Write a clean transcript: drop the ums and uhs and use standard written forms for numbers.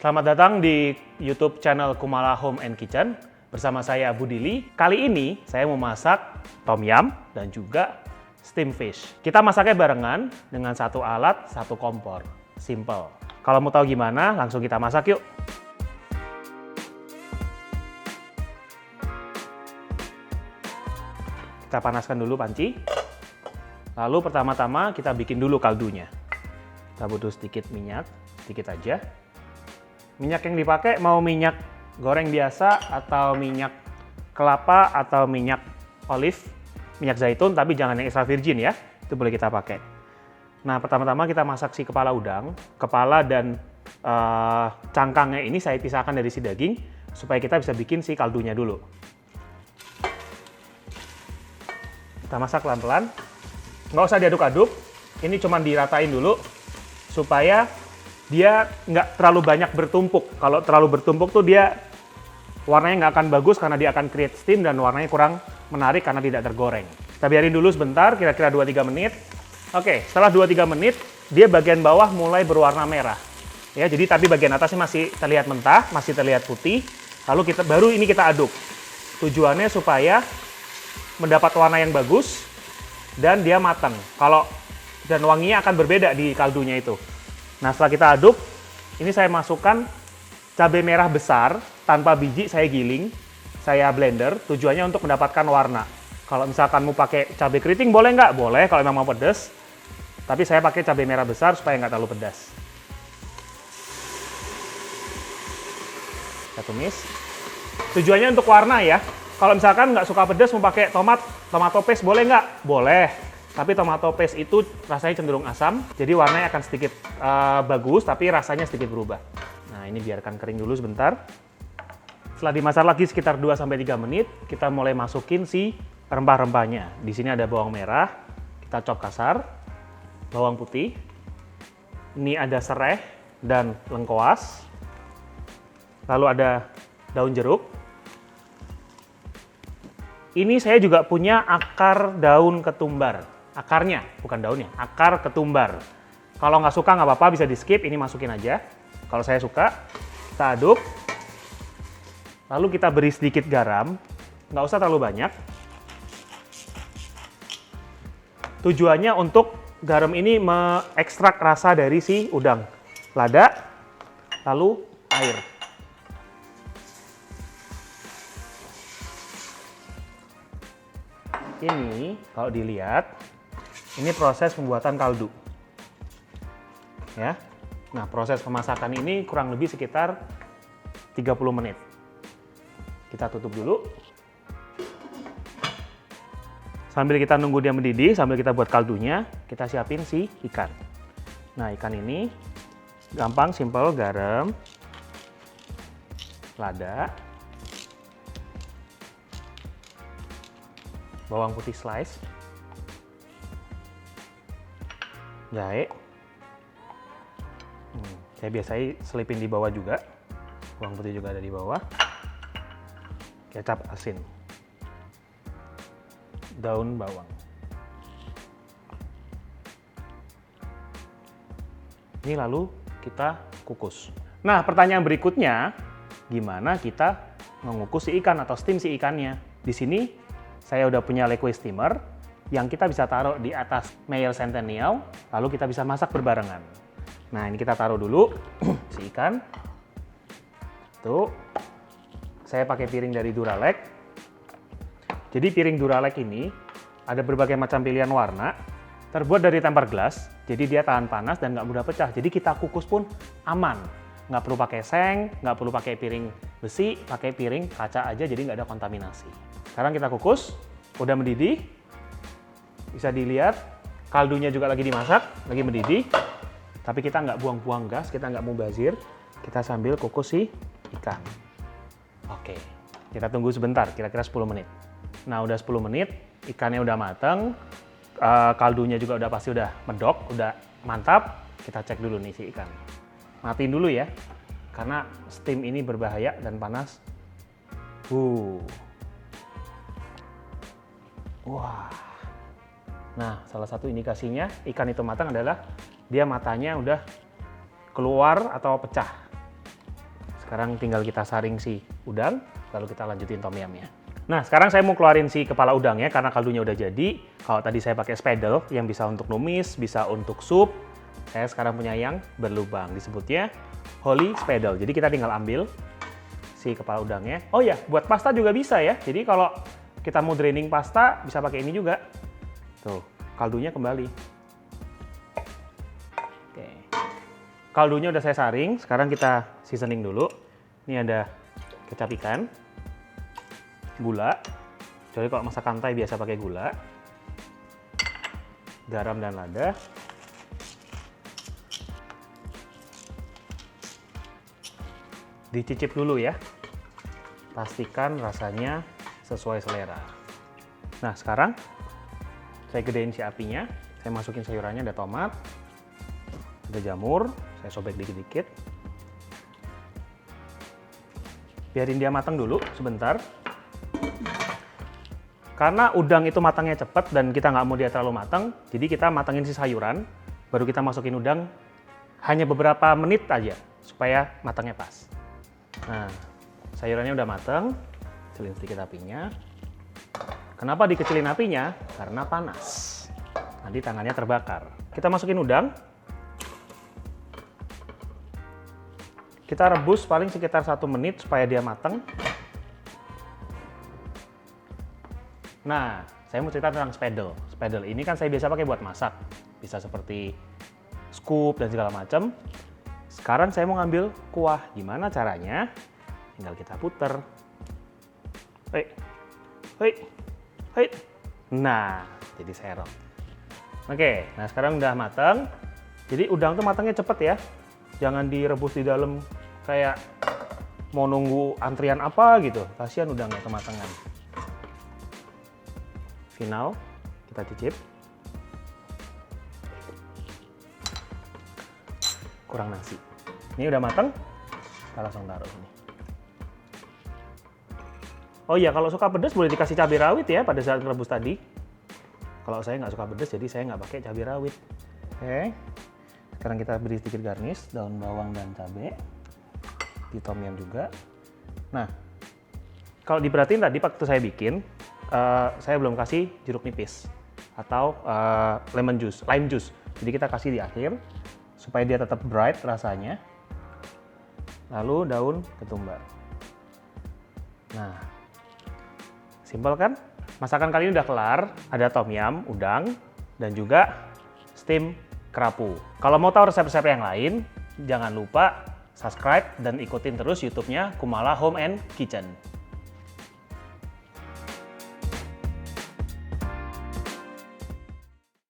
Selamat datang di YouTube channel Kumala Home and Kitchen bersama saya Budili. Kali ini saya mau masak tom yum dan juga steam fish. Kita masaknya barengan dengan satu alat, satu kompor. Simple. Kalau mau tahu gimana, langsung kita masak yuk. Kita panaskan dulu panci. Lalu pertama-tama kita bikin dulu kaldunya. Kita butuh sedikit minyak, sedikit aja. Minyak yang dipakai mau minyak goreng biasa atau minyak kelapa atau minyak olive, minyak zaitun, tapi jangan yang extra virgin ya, itu boleh kita pakai. Nah pertama-tama kita masak si kepala udang, kepala dan cangkangnya ini saya pisahkan dari si daging supaya kita bisa bikin si kaldunya dulu. Kita masak pelan-pelan, nggak usah diaduk-aduk, ini cuma diratain dulu supaya dia nggak terlalu banyak bertumpuk. Kalau terlalu bertumpuk tuh dia warnanya nggak akan bagus karena dia akan create steam dan warnanya kurang menarik karena tidak tergoreng. Kita biarin dulu sebentar, kira-kira 2-3 menit. Oke, setelah 2-3 menit, dia bagian bawah mulai berwarna merah. Ya, jadi tapi bagian atasnya masih terlihat mentah, masih terlihat putih. Lalu baru ini kita aduk. Tujuannya supaya mendapat warna yang bagus dan dia matang. Dan wanginya akan berbeda di kaldunya itu. Nah setelah kita aduk, ini saya masukkan cabai merah besar tanpa biji, saya giling, saya blender, tujuannya untuk mendapatkan warna. Kalau misalkan mau pakai cabai keriting boleh nggak? Boleh kalau memang mau pedas. Tapi saya pakai cabai merah besar supaya nggak terlalu pedas. Kita tumis. Tujuannya untuk warna ya. Kalau misalkan nggak suka pedas mau pakai tomato paste boleh nggak? Boleh. Tapi tomato paste itu rasanya cenderung asam, jadi warnanya akan sedikit bagus, tapi rasanya sedikit berubah. Nah ini biarkan kering dulu sebentar. Setelah dimasak lagi sekitar 2-3 menit, kita mulai masukin si rempah-rempahnya. Di sini ada bawang merah, kita chop kasar, bawang putih, ini ada serai dan lengkoas, lalu ada daun jeruk. Ini saya juga punya akar daun ketumbar. Akarnya, bukan daunnya, akar ketumbar. Kalau nggak suka nggak apa-apa, bisa di skip, ini masukin aja. Kalau saya suka, kita aduk. Lalu kita beri sedikit garam, nggak usah terlalu banyak. Tujuannya untuk garam ini mengekstrak rasa dari si udang. Lada, lalu air. Ini kalau dilihat, ini proses pembuatan kaldu. Ya. Nah, proses pemasakan ini kurang lebih sekitar 30 menit. Kita tutup dulu. Sambil kita nunggu dia mendidih, sambil kita buat kaldunya, kita siapin si ikan. Nah, ikan ini gampang, simple, garam, lada, bawang putih slice, jahe. Saya biasanya selipin di bawah juga. Bawang putih juga ada di bawah. Kecap asin. Daun bawang. Ini lalu kita kukus. Nah, pertanyaan berikutnya, gimana kita mengukus si ikan atau steam si ikannya? Di sini saya udah punya liquid steamer yang kita bisa taruh di atas Mayer Centennial, lalu kita bisa masak berbarengan. Nah, ini kita taruh dulu si ikan. Tuh, saya pakai piring dari Duralek. Jadi piring Duralek ini ada berbagai macam pilihan warna, terbuat dari tempered glass, jadi dia tahan panas dan nggak mudah pecah. Jadi kita kukus pun aman. Nggak perlu pakai seng, nggak perlu pakai piring besi, pakai piring kaca aja, jadi nggak ada kontaminasi. Sekarang kita kukus, udah mendidih. Bisa dilihat, kaldunya juga lagi dimasak, lagi mendidih. Tapi kita nggak buang-buang gas, kita nggak mubazir. Kita sambil kukus si ikan. Oke, kita tunggu sebentar, kira-kira 10 menit. Nah, udah 10 menit, ikannya udah mateng, kaldunya juga udah pasti udah medok, udah mantap. Kita cek dulu nih si ikan. Matiin dulu ya, karena steam ini berbahaya dan panas. Wah. Nah, salah satu indikasinya ikan itu matang adalah dia matanya udah keluar atau pecah. Sekarang tinggal kita saring si udang, lalu kita lanjutin tom yumnya. Nah, sekarang saya mau keluarin si kepala udangnya karena kaldunya udah jadi. Kalau tadi saya pakai spedel yang bisa untuk numis, bisa untuk sup. Saya sekarang punya yang berlubang, disebutnya Holy Spedel. Jadi kita tinggal ambil si kepala udangnya. Oh ya, buat pasta juga bisa ya. Jadi kalau kita mau draining pasta, bisa pakai ini juga. Tuh, kaldunya kembali. Oke. Kaldunya udah saya saring, sekarang kita seasoning dulu. Ini ada kecap ikan, gula. Jadi kalau masak kantai biasa pakai gula. Garam dan lada. Dicicip dulu ya. Pastikan rasanya sesuai selera. Nah, sekarang saya gedein si apinya. Saya masukin sayurannya, ada tomat, ada jamur. Saya sobek dikit-dikit. Biarin dia matang dulu sebentar. Karena udang itu matangnya cepat dan kita nggak mau dia terlalu matang, jadi kita matangin si sayuran, baru kita masukin udang hanya beberapa menit aja supaya matangnya pas. Nah, sayurannya udah matang, kecilin sedikit apinya. Kenapa dikecilin apinya? Karena panas. Nanti tangannya terbakar. Kita masukin udang. Kita rebus paling sekitar 1 menit supaya dia matang. Nah, saya mau cerita tentang spedel. Spedel ini kan saya biasa pakai buat masak. Bisa seperti scoop dan segala macam. Sekarang saya mau ngambil kuah. Gimana caranya? Tinggal kita puter. Hei, hei, hei. Nah, jadi serok. Oke, nah sekarang udah matang. Jadi udang tuh matangnya cepet ya. Jangan direbus di dalam kayak mau nunggu antrian apa gitu. Kasihan udangnya kematangan. Final, kita cicip. Kurang nasi. Ini udah matang, kita langsung taruh sini. Oh iya, kalau suka pedas boleh dikasih cabai rawit ya pada saat rebus tadi. Kalau saya nggak suka pedas, jadi saya nggak pakai cabai rawit. Oke, sekarang kita beri sedikit garnish, daun bawang dan cabai. Di tom yum juga. Nah, kalau diperhatiin tadi waktu saya bikin, saya belum kasih jeruk nipis atau lime juice. Jadi kita kasih di akhir supaya dia tetap bright rasanya. Lalu daun ketumbar. Nah, simpel kan? Masakan kali ini udah kelar. Ada tom yum, udang, dan juga steam kerapu. Kalau mau tahu resep-resep yang lain, jangan lupa subscribe dan ikutin terus YouTube-nya Kumala Home and Kitchen.